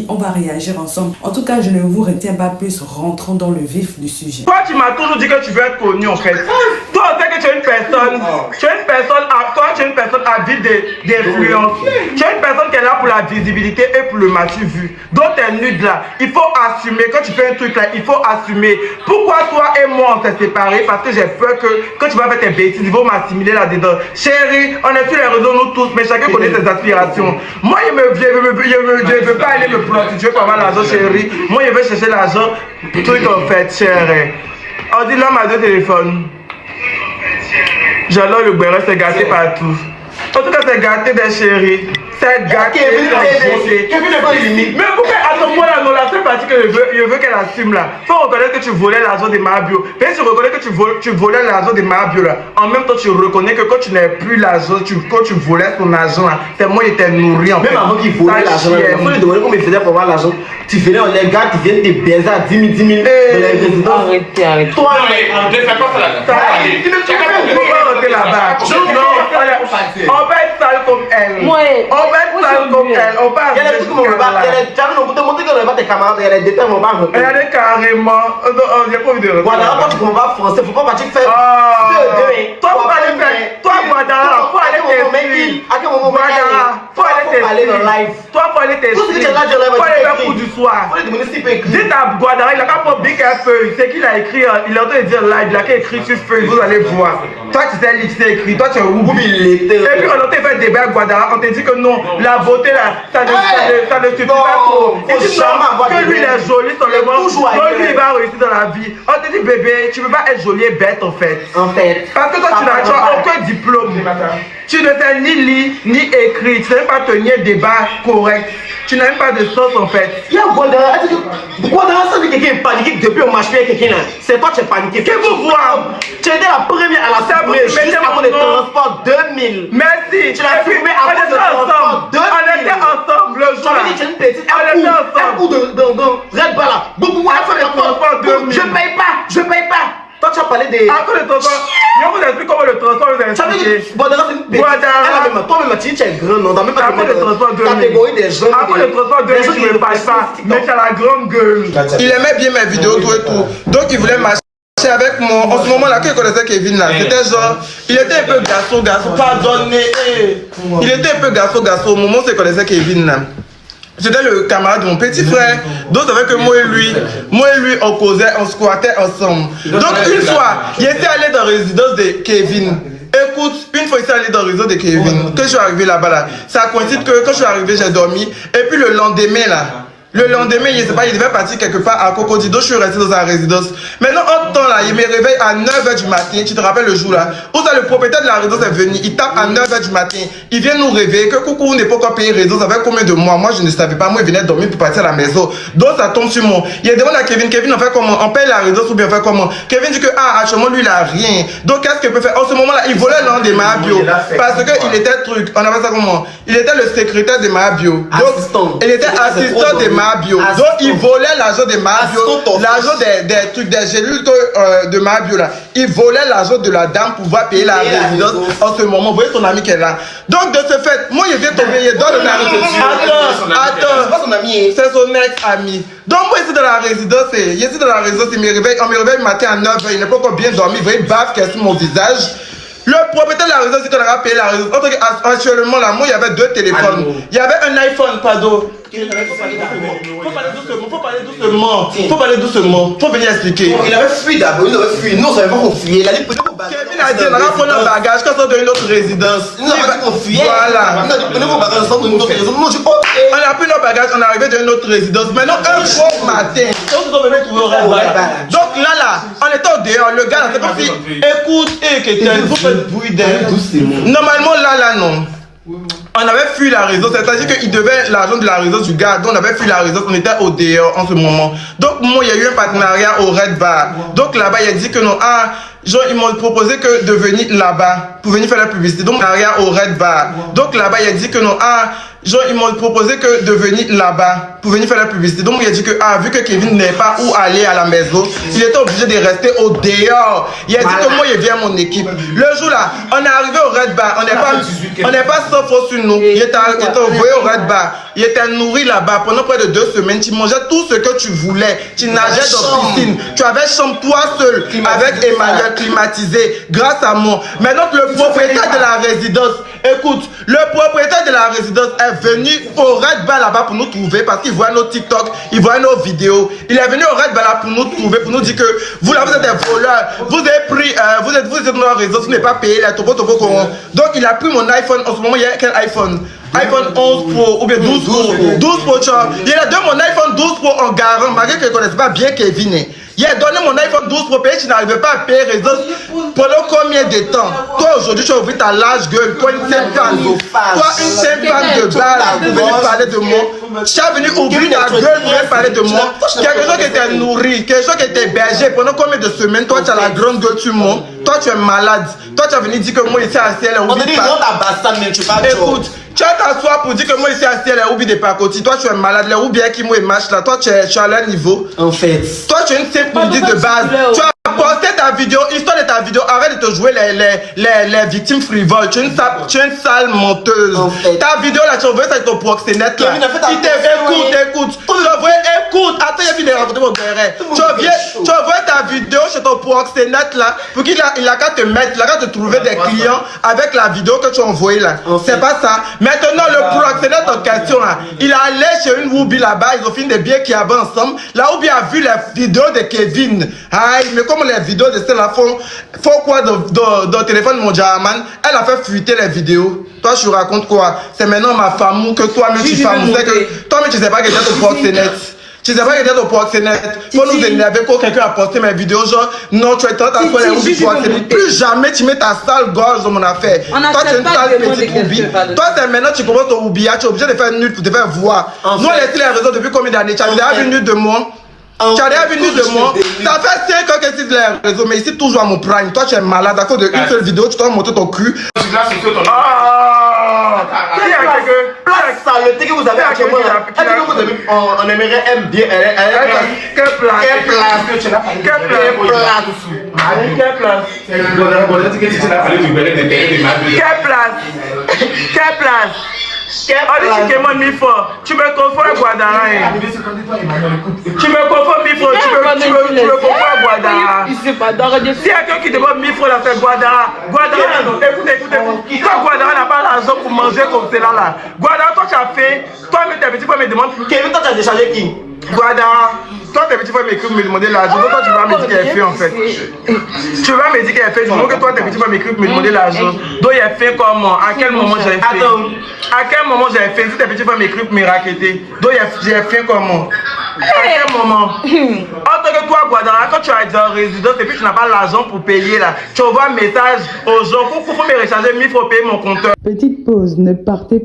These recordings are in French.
On va réagir ensemble. En tout cas, je ne vous retiens pas plus. Rentrons dans le vif du sujet. Toi, tu m'as toujours dit que tu veux être connu en fait. Toi, on sait que tu es une personne. Tu es une personne avide d'influence. Tu es une personne qui est là pour la visibilité et pour le machu vu. Donc, tu es nude là. Il faut assumer. Quand tu fais un truc là, il faut assumer. Pourquoi toi et moi on s'est séparés? Parce que j'ai peur que quand tu vas faire tes bêtises, ils vont m'assimiler là-dedans. Chérie, on est sur les réseaux nous tous, mais chacun connaît ses aspirations. Moi, je ne veux pas aller me prostituer pour avoir l'argent, chérie. Moi, je veux chercher l'argent. Truc en fait, chérie. On dit l'homme a deux téléphones. J'adore le béret, c'est gâté partout. En tout cas, c'est gâté des chéris. C'est gâté. Mais pourquoi à ce moment-là, non, la seule partie que je veux qu'elle assume là. Faut reconnaître que tu volais l'argent de Mabio. Mais tu reconnais que tu volais l'argent de Mabio là. En même temps, tu reconnais que quand tu n'avais plus l'argent, quand tu volais ton argent là, c'est moi qui t'ai nourri en fait. Même avant qu'il volait l'argent, il faut lui demander comment il faisait pour avoir l'argent. Tu faisais les gars qui viennent te baiser à 10 000 dans les résidences. Arrêtez. Toi, On ne fait pas ça là. Tu ne peux pas rentrer là-bas. On va être sale comme elle. On va être sale comme elle. On va il y a des trucs qu'on ne veut pas. Tu as te montrer que ne veut pas tes camarades. Il y a des détails qu'on ne va pas rentrer. Regardez carrément. J'ai pas envie de rentrer. Voilà, quand tu ne comprends pas français, faut pas partir faire. Toi, faut aller faire. Toi, Guadara, faut aller t'inscrire. À quel moment faut aller dans live. Toi, faut aller t'inscrire. Faut aller faire coup du soir. Faut aller demander s'il peut écrire. Dites à Guadara, il a qu'à prendre Big Feuille. C'est qu'il a écrit. Il a entendu dire live. Il a qu'à écrire sur feuille. Vous allez voir. Toi, tu sais lire, tu sais écrire. Toi, tu es où? Et puis, on a fait débat à Guadara. On te dit que non, la beauté là, ça ne suffit pas pour. Et tu dis non, que lui, il est joli seulement. Donc, lui, il va réussir dans la vie. On te dit, bébé, tu peux pas être joli et bête en fait. Parce que toi, tu n'as aucun diplôme. Tu ne sais ni lire, ni écrire. Tu ne sais pas tenir un débat correct. Tu n'as même pas de sens en fait. Il y a Guadara. Guadara, ça veut dire quelqu'un est paniqué depuis on marche avec quelqu'un là. C'est toi qui es paniqué. Que vous voir. Tu étais la première à la supprimer juste avant les transports 2000. Merci. Tu l'as supprimé avant les transports 2000. On était ensemble le jour. J'avais dit que tu es une petite. Un coup de Red Bull là. Je paye pas. Toi, tu as parlé des. Après le transport, je vous explique comment le transport vous a expliqué. Guadara, c'est une petite. Toi-même, tu es grand, non? Dans même pas après le transport de catégorie des jeunes. Après le transport de je ne passe pas. Mais tu as la grande gueule. Il aimait bien mes vidéos, tout et tout. Donc, il voulait marcher avec moi. En ce moment-là, quand il connaissait Kevin là, c'était genre. Il était un peu garçon. Pardonnez. Il était un peu garçon. Au moment où il connaissait Kevin là. C'était le camarade de mon petit frère. Donc, c'est vrai que moi et lui, on causait, on squattait ensemble. Donc, une fois, il était allé dans la résidence de Kevin. Écoute, une fois, il s'est allé dans la résidence de Kevin. Quand je suis arrivé là-bas, là, ça coïncide que quand je suis arrivé, j'ai dormi. Et puis, le lendemain, là, il devait partir quelque part à Cocodido, je suis resté dans sa résidence. Maintenant, en temps là, il me réveille à 9h du matin, tu te rappelles le jour là, où ça le propriétaire de la résidence est venu, il tape à 9h du matin, il vient nous réveiller, que coucou, on n'est pas encore payé résidence, avec combien de mois? Moi, je ne savais pas, moi, il venait dormir pour partir à la maison. Donc, ça tombe sur moi. Il demande à Kevin, on fait comment? On paye la résidence ou bien on fait comment? Kevin dit que, actuellement, lui, il a rien. Donc, qu'est-ce qu'il peut faire? En ce moment là, il volait l'un des Mabio. Parce qu'il était truc, on appelle ça comment? Il était le secrétaire de Mabio. Donc, il était assistant de Mabio. Donc, il volait l'argent de Mabio, l'argent des trucs, des gélules de Mabio là. Il volait l'argent de la dame pour pouvoir payer la résidence en ce moment. Vous voyez son ami qui est là. Donc, de ce fait, moi, je viens tomber, il donne la résidence. Attends, c'est pas son ami, c'est son ex-ami. Donc, moi, ici dans la résidence, il me réveille, on me réveille le matin à 9h, il n'est pas encore bien dormi, il voyait une baffe qui est sur mon visage. Le propriétaire de la résidence, c'est qu'on a payé la résidence. Actuellement, là, moi, il y avait 2 téléphones. Il y avait un iPhone, pardon. Faut parler doucement. Faut venir expliquer. Il avait fui d'abord, il avait fui. Nous, on savait pas qu'on fuyait. Il a dit, prenez vos bagages. Kevin a dit, on va prendre nos bagages quand on est dans une autre résidence. Nous, on a dit qu'on fuyait. Voilà. Il a dit, prenez vos bagages ensemble dans une autre résidence. Nous, on dit, ok. On a pris nos bagages, on est arrivé dans une autre résidence. Maintenant, un beau matin, on est venu trouver au Red. Donc là, on était au dehors. Le gars, là, c'est comme si, écoute, vous faites bruit d'air. Normalement, là, non. On avait fui la résidence, c'est-à-dire qu'il devait l'argent de la résidence du gars, donc on avait fui la résidence, on était au dehors en ce moment. Donc moi, il y a eu un partenariat au Red Bar. Donc là-bas, il a dit que non, genre, ils m'ont proposé de venir là-bas pour venir faire la publicité. Donc, partenariat au Red Bar. Donc là-bas, il a dit que non, Genre, ils m'ont proposé que de venir là-bas pour venir faire la publicité. Donc, il a dit que, vu que Kevin n'est pas où aller à la maison, il était obligé de rester au dehors. Il a dit que moi, il vient à mon équipe. Le jour là, on est arrivé au Red Bar. On n'est pas sans faux sur nous. Il était envoyé au Red Bar. Il était nourri là-bas pendant près de 2 semaines. Tu mangeais tout ce que tu voulais. Tu nageais dans la piscine. Tu avais chambre toi seul avec Emmanuel climatisé grâce à moi. Maintenant, le propriétaire de la résidence, écoute, le propriétaire de la résidence est venu au Red Bar là-bas pour nous trouver parce qu'il voit nos TikTok, il voit nos vidéos. Il est venu au Red Bar là pour nous trouver, pour nous dire que vous là, vous êtes des voleurs. Vous avez pris, vous êtes dans la résidence, vous n'avez pas payé les topo. Donc, il a pris mon iPhone. En ce moment, il y a quel iPhone? iPhone 11 Pro ou bien 12 Pro. 12 Pro, tu vois. Il a donné mon iPhone 12 Pro en garant, malgré qu'il ne connaisse pas bien Kevin. Il a donné mon iPhone 12 Pro payé, tu n'arrivais pas à payer résidence pendant combien de temps? Toi aujourd'hui tu as ouvert ta large gueule, toi une simple fan de balle pour venir parler de moi. Tu as venu ouvrir ta gueule pour venir parler de moi. Quelque chose qui était nourri, quelque chose qui était berger pendant combien de semaines? Toi tu as la grande gueule, tu mens. Toi tu es malade. Toi tu as venu dire que moi ici à ciel. On te dit non ta bassane mais tu parles. Écoute. Tu as t'asseoir pour dire que moi ici à ciel est oublié des pacotis. Toi tu es malade, les ou bien qui moi match là. Toi tu es à leur niveau. En fait. Toi tu es une simple musique de base. Tu as posté ta vidéo, histoire de ta vidéo. Arrête de te jouer les victimes frivoles. Tu es une sale menteuse. En fait. Ta vidéo là, tu as envoyé ça avec ton proxénète là. Écoute. Attends, il y a vu de raconter mon béret. Tu as envoyé ta vidéo chez ton proxénète là pour qu'il a qu'à te mettre, il a qu'à te trouver des clients avec la vidéo que tu as envoyée là. C'est pas ça. Maintenant, le proxénète en question là, il est allé chez une Woubi là-bas, ils ont fini des biens qui avaient ensemble. La Woubi a vu les vidéos de Kevin. Aïe, mais comme les vidéos de celle-là font quoi dans le téléphone de mon diamant, elle a fait fuiter les vidéos. Toi, je raconte quoi? C'est maintenant ma femme que toi-même tu famous. C'est que toi-même tu sais pas que t'es ton proxénète. Tu sais pas que t'es ton proxénète. Faut nous énerver quand quelqu'un a posté mes vidéos. Genre, non, tu es tant à toi les Woubi proxénète. Plus jamais tu mets ta sale gorge dans mon affaire. Toi, tu es une sale petite Woubi. Toi, maintenant, tu commences ton Woubi. Tu es obligé de faire une nude pour te faire voir. Nous, on laissé les réseaux depuis combien d'années? Tu as déjà vu une nude de moi? Tu as déjà vu une nude de moi? Ça fait 5 ans que tu les réseaux, mais ici, toujours à mon prime. Toi, tu es malade à cause d'une seule vidéo. Tu dois monter ton cul. Place saleté que vous avez actuellement là. On aimerait bien. Quelle place? Tu me confonds à Guadara. Tu me confonds Mifo, tu me confonds à Guadara. Si quelqu'un qui demande Mifo, là, c'est Guadara. Écoute. Quand Guadara n'a pas l'argent pour manger comme cela là. Guadara, toi tu as fait. Toi-même tes petits frères me demandent. Kevin, toi tu as déchargé qui? Guadara. Toi tes petits frères me demander l'argent. Toi tu vas me dire qu'elle est fait en fait. Tu vas me dire qu'elle est fait. Je veux que toi tes petits frères me demander l'argent. Donc il est fait comment? À quel moment j'ai fait? À quel moment j'ai fait? Si tes petits frères m'écrivent me raqueter. Donc j'ai fait comment? À quel moment? En tant que toi, Guadara, quand tu as été en résidence et puis tu n'as pas l'argent pour payer là, tu envoies un message aux gens pour me recharger, mais il faut payer mon compteur. Petite pause, ne partez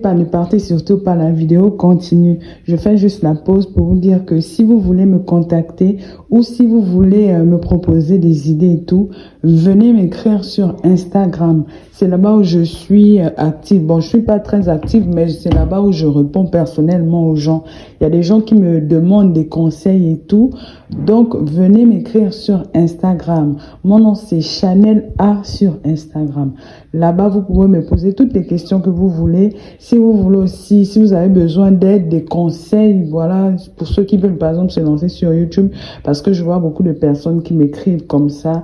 surtout pas, la vidéo continue. Je fais juste la pause pour vous dire que si vous voulez me contacter ou si vous voulez me proposer des idées et tout, venez m'écrire sur Instagram. C'est là-bas où je suis active. Bon, je suis pas très active, mais c'est là-bas où je réponds personnellement aux gens. Il y a des gens qui me demandent des conseils et tout. Donc, venez m'écrire sur Instagram. Mon nom, c'est Chanel A sur Instagram. Là-bas, vous pouvez me poser toutes les questions que vous voulez. Si vous voulez aussi, si vous avez besoin d'aide, des conseils, voilà, pour ceux qui veulent, par exemple, se lancer sur YouTube, parce que je vois beaucoup de personnes qui m'écrivent comme ça.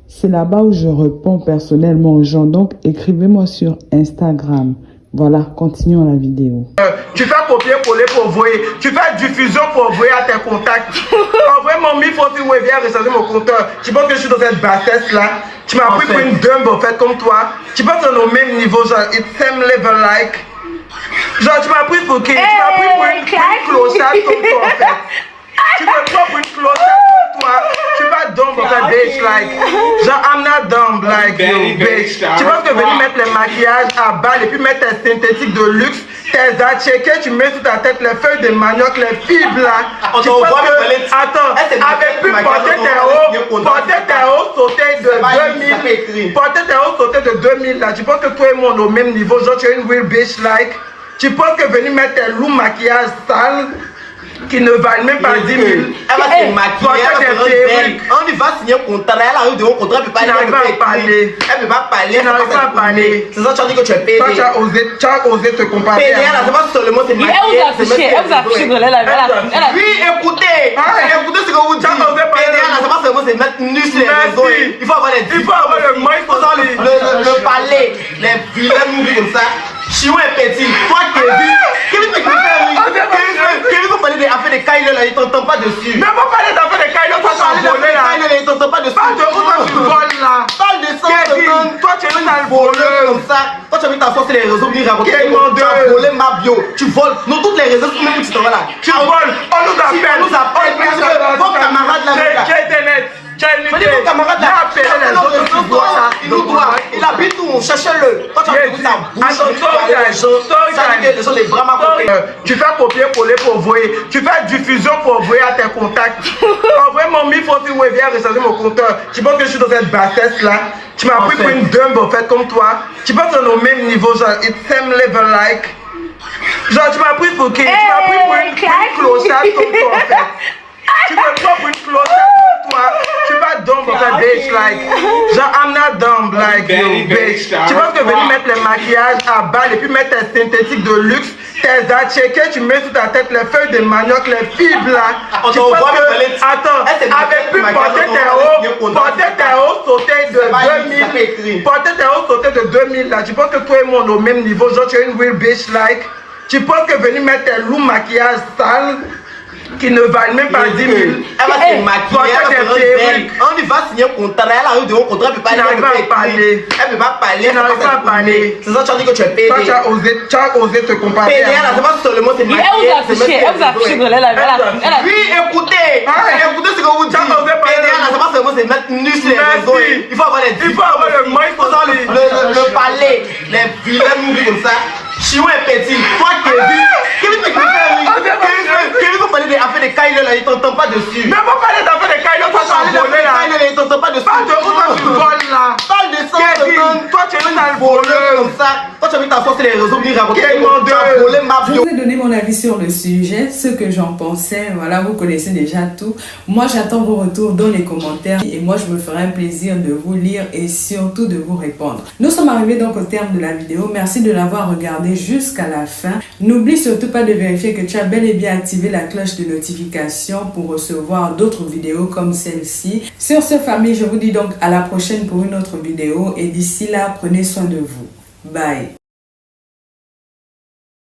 C'est là-bas où je réponds personnellement aux gens. Donc, écrivez-moi sur Instagram. Voilà, continuons la vidéo. Tu fais copier-coller pour envoyer. Tu fais diffusion pour envoyer à tes contacts. Envoie mon mifo si vous viens recharger mon compteur. Tu penses que je suis dans cette bassesse-là? Tu m'as pris pour une dumb en fait comme toi. Tu penses qu'on est au même niveau, genre, it's same level like. Genre, tu m'as pris pour qui? Tu m'as pris pour une clochette comme toi en fait. Tu me prends pour une clochette comme toi. Tu pas dumb en fait, bitch, like. Genre, I'm not dumb like you, bitch. Tu penses que venir mettre les maquillages à balle et puis mettre tes synthétiques de luxe, tes atchekés, tu mets sur ta tête les feuilles de manioc, les fibres là. Tu penses que, attends, avec pu porter tes hauts sautés de 2000, porter tes hauts sautés de 2000 là, tu penses que toi et moi on est au même niveau, genre tu es une real bitch like. Tu penses que venir mettre tes loups maquillage sale qui ne valent même pas 10 000. Elle va se maquiller, elle va se rendre belle. On y va signer un contrat, elle arrive devant un contrat, elle ne peut pas parler. Elle ne peut pas parler, elle ne peut pas parler. C'est ça, tu as dit que tu es pédé. Toi, tu as osé te comparer. Pédé, elle c'est pas seulement se maquiller. Elle vous a affiché que Oui, écoutez. Écoutez ce que vous dites. Pédé, c'est pas seulement se mettre nu sur les réseaux. Il faut avoir les il faut avoir le moins, il faut avoir le palais, les vilains mouvements comme ça. Chiou est petit. Toi, Kevin me Kevin faut parler des affaires de Kyle là, il t'entend pas dessus. Ne faut parler d'affaires de Kyle, toi tu as volé là. Il t'entend pas dessus. Parle de où toi tu voles là. Parle de ça. Kevin, toi tu es mis dans le voleur comme ça. Toi tu as mis ta force sur les réseaux, venir raconter. Tu as volé ma bio. Tu voles. Nous toutes les réseaux, même où tu t'en vas là. Tu voles. On nous appelle. On nous appelle. Vos camarades là. J'ai internet. Mais vos camarades là. Il nous doit. Il habite où? Cherchez-le. Toi tu as mis ta bouche. Tu fais copier-coller pour envoyer. Tu fais diffusion pour envoyer à tes contacts. Envoyer mon mille fois si vous viens recharger mon compteur. Tu penses que je suis dans cette bassesse là? Tu m'as pris pour une dumb en fait comme toi. Tu penses qu'on est au même niveau, genre it's same level like. Genre tu m'as pris pour qui? Tu m'as pris pour une clochette comme toi en fait. Tu me prends pour une clochette comme toi. Tu pas dumb en fait, bitch like. Genre I'm not dumb like you bitch. Tu penses que venir mettre les maquillages à balle et puis mettre tes synthétiques de luxe, tes atchekés, tu mets sur ta tête les feuilles de manioc, les fibres là. Tu penses que, attends, avec pu porter tes hauts sautés de 2000, porter tes hauts sautés de 2000 là, tu penses que toi et moi on est au même niveau, genre tu es une real bitch like. Tu penses que venir mettre tes loups maquillage sale qui ne valent même pas 10 000. Elle va se maquiller, elle va se rendre belle. On y va signer un contrat, elle arrive devant un contrat, elle ne peut pas parler. Elle ne peut pas parler, elle ne peut pas parler. C'est ça, tu as dit que tu es pédé. Toi, tu as osé te comparer. Pédé, c'est pas seulement se maquiller. Elle vous a affiché que Oui, écoutez. Écoutez ce que vous dites. Pédé, c'est pas seulement se mettre nu sur les réseaux. Il faut avoir le moins, il faut avoir le palais, les vilains mouvements comme ça. Chiou est petit. Toi, Kevin faut parler des affaires de Kyle là, il t'entend pas dessus. Ne faut parler d'affaires de Kyle, toi tu as volé là. Il t'entend pas dessus. Parle de où toi tu voles là. Parle de ça. Kevin, toi tu es mis dans le voleur comme ça. Toi tu as mis ta force sur les réseaux, venir raconter. Tu as volé ma bio. Je vous ai donné mon avis sur le sujet, ce que j'en pensais. Voilà, vous connaissez déjà tout. Moi, j'attends vos retours dans les commentaires et moi, je me ferai un plaisir de vous lire et surtout de vous répondre. Nous sommes arrivés donc au terme de la vidéo. Merci de l'avoir regardé jusqu'à la fin. N'oublie surtout pas de vérifier que tu as bel et bien activé la cloche de notification pour recevoir d'autres vidéos comme celle-ci. Sur ce, famille, je vous dis donc à la prochaine pour une autre vidéo et d'ici là, prenez soin de vous. Bye.